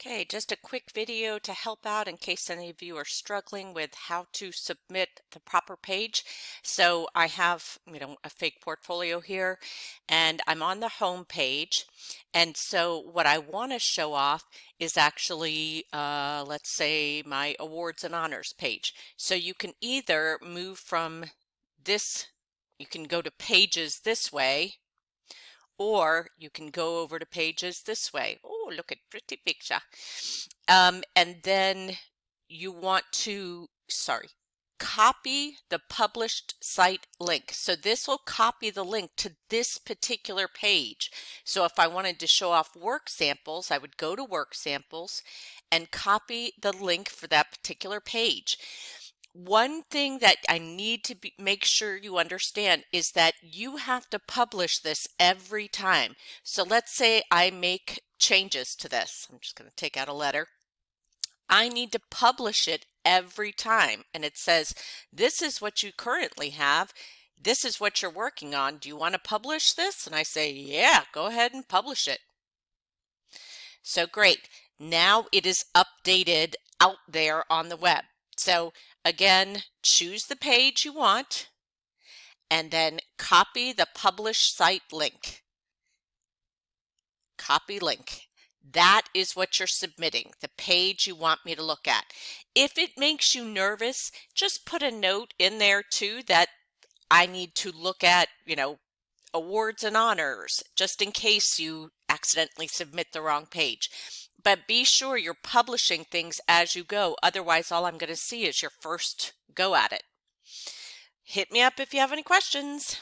Okay, just a quick video to help out in case any of you are struggling with how to submit the proper page. So I have, a fake portfolio here and I'm on the home page. And so what I want to show off is actually, let's say my awards and honors page. So you can either move from this, you can go to pages this way, or you can go over to pages this way. Oh, look at pretty picture. And then you want to, copy the published site link. So this will copy the link to this particular page. So if I wanted to show off work samples, I would go to work samples and copy the link for that particular page. One thing that I need to make sure you understand is that you have to publish this every time. So let's say I make changes to this. I'm just going to take out a letter. I need to publish it every time. And it says, this is what you currently have. This is what you're working on. Do you want to publish this? And I say, yeah, go ahead and publish it. So great. Now it is updated out there on the web. So again, choose the page you want and then copy the published site link. Copy link. That is what you're submitting, the page you want me to look at. If it makes you nervous, just put a note in there too that I need to look at, awards and honors, just in case you accidentally submit the wrong page. But be sure you're publishing things as you go. Otherwise, all I'm going to see is your first go at it. Hit me up if you have any questions.